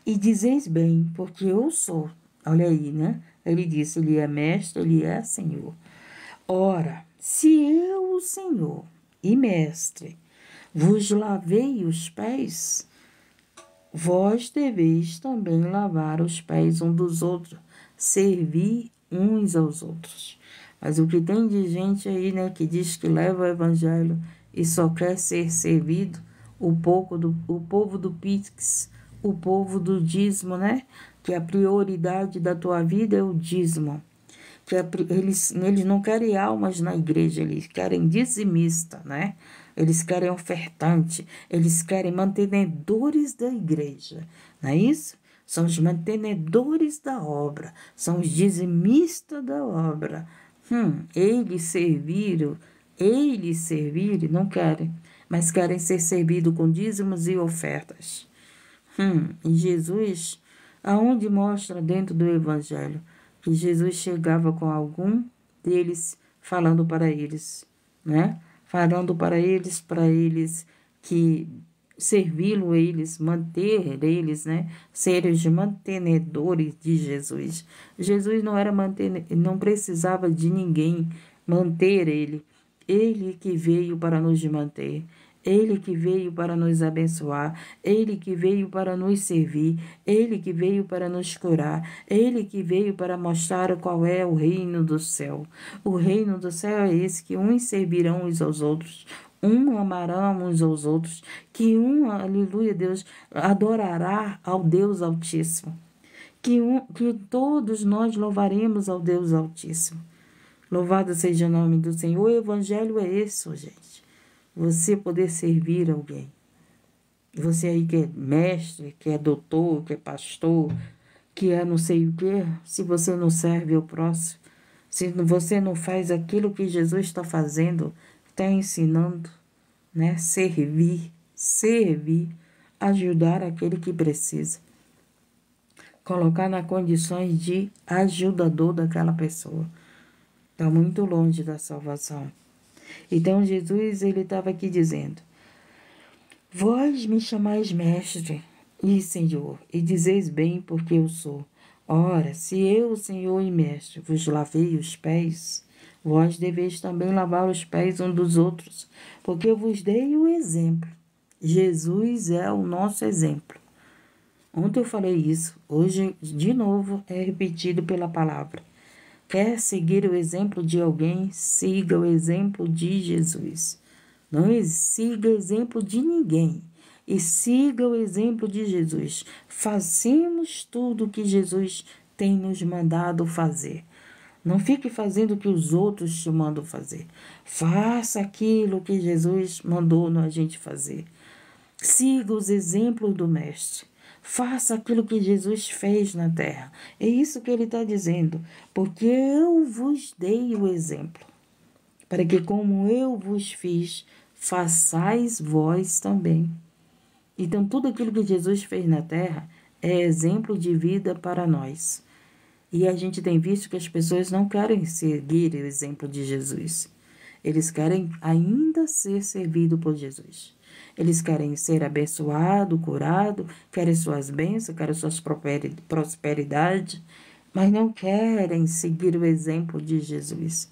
E dizeis bem, porque eu sou. Olha aí, né? Ele disse, ele é mestre, ele é Senhor. Ora, se eu, o Senhor e mestre, vos lavei os pés, vós deveis também lavar os pés um dos outros, servir uns aos outros. Mas o que tem de gente aí, né, que diz que leva o evangelho e só quer ser servido, o povo do Pix, o povo do dízimo, né? Que a prioridade da tua vida é o dízimo. Que eles não querem almas na igreja, eles querem dizimista, né? Eles querem ofertante, eles querem mantenedores da igreja, não é isso? São os mantenedores da obra, são os dizimistas da obra. Eles serviram, não querem, mas querem ser servidos com dízimos e ofertas. E Jesus, aonde mostra dentro do Evangelho, que Jesus chegava com algum deles falando para eles, né? Falando para eles que servi-lo eles, manter eles, né? Serem os mantenedores de Jesus. Jesus não precisava de ninguém manter ele. Ele que veio para nos manter. Ele que veio para nos abençoar, Ele que veio para nos servir, Ele que veio para nos curar, Ele que veio para mostrar qual é o reino do céu. O reino do céu é esse, que uns servirão uns aos outros, Um amará uns aos outros, que um, aleluia, Deus, adorará ao Deus Altíssimo, que todos nós louvaremos ao Deus Altíssimo. Louvado seja o nome do Senhor. O evangelho é isso, gente. Você poder servir alguém. Você aí que é mestre, que é doutor, que é pastor, que é não sei o quê, se você não serve ao próximo, se você não faz aquilo que Jesus está fazendo, está ensinando, né? Servir, ajudar aquele que precisa. Colocar nas condições de ajudador daquela pessoa. Está muito longe da salvação. Então Jesus, ele estava aqui dizendo: vós me chamais mestre e Senhor, e dizeis bem porque eu sou. Ora, se eu, Senhor e mestre, vos lavei os pés, vós deveis também lavar os pés uns dos outros, porque eu vos dei o exemplo. Jesus é o nosso exemplo. Ontem eu falei isso, hoje de novo é repetido pela palavra. Quer seguir o exemplo de alguém, siga o exemplo de Jesus. Não siga o exemplo de ninguém. E siga o exemplo de Jesus. Façamos tudo o que Jesus tem nos mandado fazer. Não fique fazendo o que os outros te mandam fazer. Faça aquilo que Jesus mandou a gente fazer. Siga os exemplos do Mestre. Faça aquilo que Jesus fez na terra. É isso que ele está dizendo. Porque eu vos dei o exemplo. Para que como eu vos fiz, façais vós também. Então, tudo aquilo que Jesus fez na terra é exemplo de vida para nós. E a gente tem visto que as pessoas não querem seguir o exemplo de Jesus. Eles querem ainda ser servidos por Jesus. Eles querem ser abençoados, curados, querem suas bênçãos, querem suas prosperidades, mas não querem seguir o exemplo de Jesus.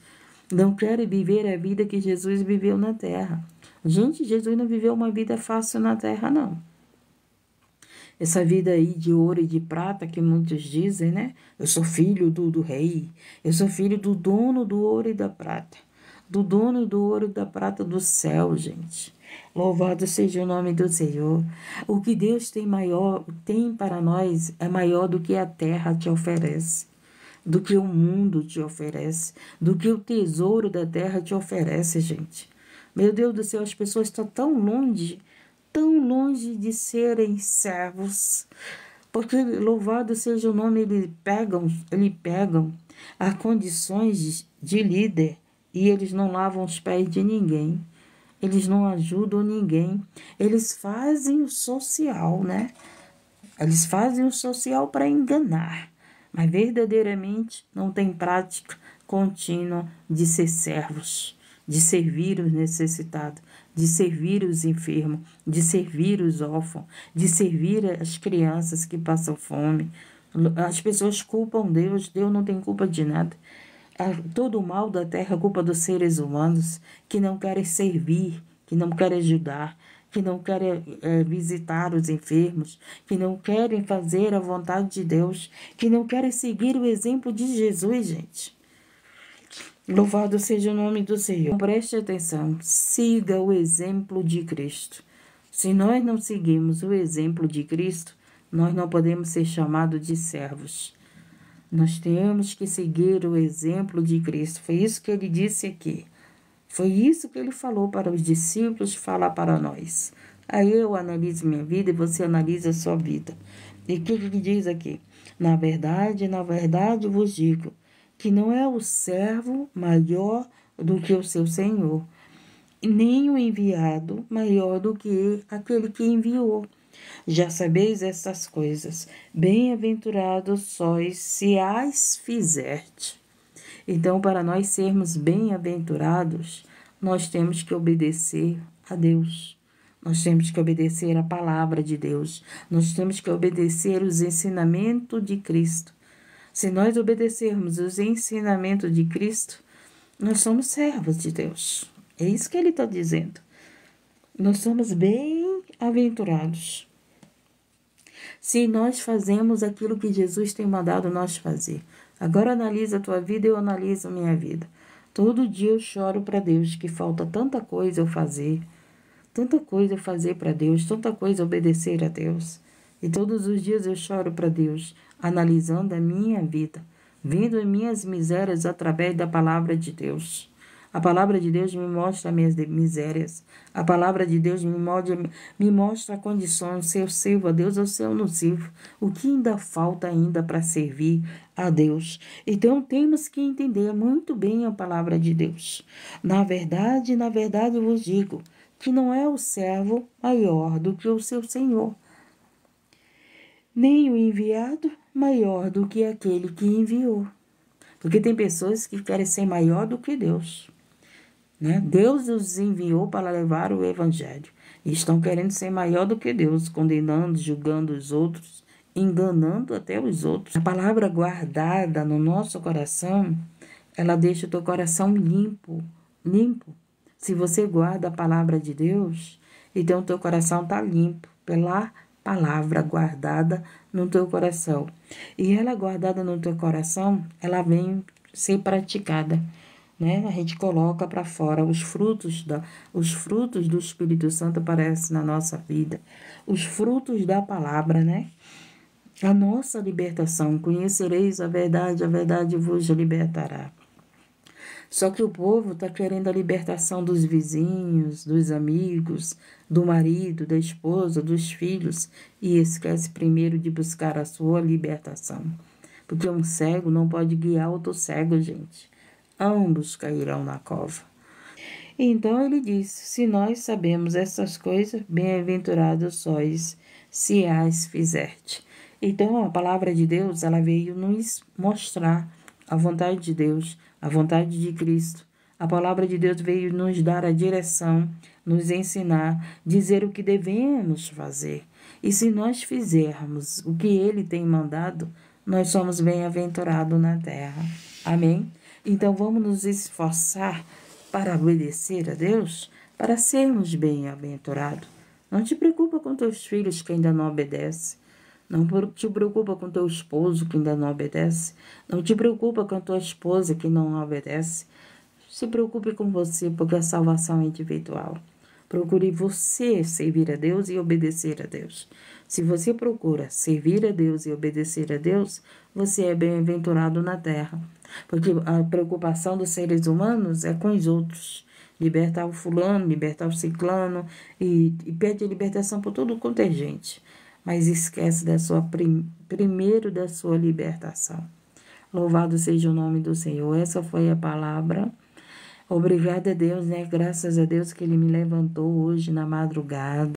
Não querem viver a vida que Jesus viveu na terra. Gente, Jesus não viveu uma vida fácil na terra, não. Essa vida aí de ouro e de prata que muitos dizem, né? Eu sou filho do rei. Eu sou filho do dono do ouro e da prata. Do dono do ouro e da prata do céu, gente. Louvado seja o nome do Senhor. O que Deus tem para nós é maior do que a terra te oferece, do que o mundo te oferece, do que o tesouro da terra te oferece, gente. Meu Deus do céu, as pessoas estão tão longe de serem servos, porque louvado seja o nome, eles pegam as condições de líder e eles não lavam os pés de ninguém. Eles não ajudam ninguém. Eles fazem o social, né? Eles fazem o social para enganar, mas verdadeiramente não tem prática contínua de ser servos, de servir os necessitados, de servir os enfermos, de servir os órfãos, de servir as crianças que passam fome. As pessoas culpam Deus, Deus não tem culpa de nada. Todo o mal da terra é culpa dos seres humanos que não querem servir, que não querem ajudar, que não querem visitar os enfermos, que não querem fazer a vontade de Deus, que não querem seguir o exemplo de Jesus, gente. Louvado seja o nome do Senhor. Preste atenção, siga o exemplo de Cristo. Se nós não seguirmos o exemplo de Cristo, nós não podemos ser chamados de servos. Nós temos que seguir o exemplo de Cristo. Foi isso que ele disse aqui. Foi isso que ele falou para os discípulos, falar para nós. Aí eu analiso minha vida e você analisa a sua vida. E o que ele diz aqui? Na verdade, vos digo que não é o servo maior do que o seu senhor, nem o enviado maior do que aquele que enviou. Já sabeis essas coisas. Bem-aventurados sois se as fizerdes. Então, para nós sermos bem-aventurados, nós temos que obedecer a Deus. Nós temos que obedecer a palavra de Deus. Nós temos que obedecer os ensinamentos de Cristo. Se nós obedecermos os ensinamentos de Cristo, nós somos servos de Deus. É isso que ele está dizendo. Nós somos bem-aventurados se nós fazemos aquilo que Jesus tem mandado nós fazer. Agora analisa a tua vida e eu analiso a minha vida. Todo dia eu choro para Deus que falta tanta coisa eu fazer. Tanta coisa eu fazer para Deus, tanta coisa obedecer a Deus. E todos os dias eu choro para Deus, analisando a minha vida, vendo as minhas misérias através da palavra de Deus. A palavra de Deus me mostra as minhas misérias. A palavra de Deus me mostra condições, se eu sirvo a Deus ou se eu não sirvo. O que ainda falta ainda para servir a Deus. Então temos que entender muito bem a palavra de Deus. Na verdade, eu vos digo que não é o servo maior do que o seu senhor, nem o enviado maior do que aquele que enviou. Porque tem pessoas que querem ser maior do que Deus. Né? Deus os enviou para levar o evangelho. E estão querendo ser maior do que Deus, condenando, julgando os outros, enganando até os outros. A palavra guardada no nosso coração, ela deixa o teu coração limpo. Se você guarda a palavra de Deus, então o teu coração está limpo pela palavra guardada no teu coração. E ela guardada no teu coração, ela vem ser praticada. Né? A gente coloca para fora os frutos do Espírito Santo aparecem na nossa vida. Os frutos da palavra, né? A nossa libertação. Conhecereis a verdade vos libertará. Só que o povo está querendo a libertação dos vizinhos, dos amigos, do marido, da esposa, dos filhos, e esquece primeiro de buscar a sua libertação. Porque um cego não pode guiar outro cego, gente. Ambos cairão na cova. Então ele disse: se nós sabemos essas coisas, bem-aventurados sois, se as fizerte. Então a palavra de Deus, ela veio nos mostrar a vontade de Deus, a vontade de Cristo. A palavra de Deus veio nos dar a direção, nos ensinar, dizer o que devemos fazer. E se nós fizermos o que Ele tem mandado, nós somos bem-aventurados na terra. Amém? Então vamos nos esforçar para obedecer a Deus, para sermos bem-aventurados. Não te preocupa com teus filhos que ainda não obedecem. Não te preocupa com teu esposo que ainda não obedece. Não te preocupa com a tua esposa que não obedece. Se preocupe com você, porque a salvação é individual. Procure você servir a Deus e obedecer a Deus. Se você procura servir a Deus e obedecer a Deus, você é bem-aventurado na terra. Porque a preocupação dos seres humanos é com os outros. Libertar o fulano, libertar o ciclano e pede a libertação por todo quanto é gente. Mas esquece primeiro da sua libertação. Louvado seja o nome do Senhor. Essa foi a palavra. Obrigada a Deus, né? Graças a Deus que Ele me levantou hoje na madrugada.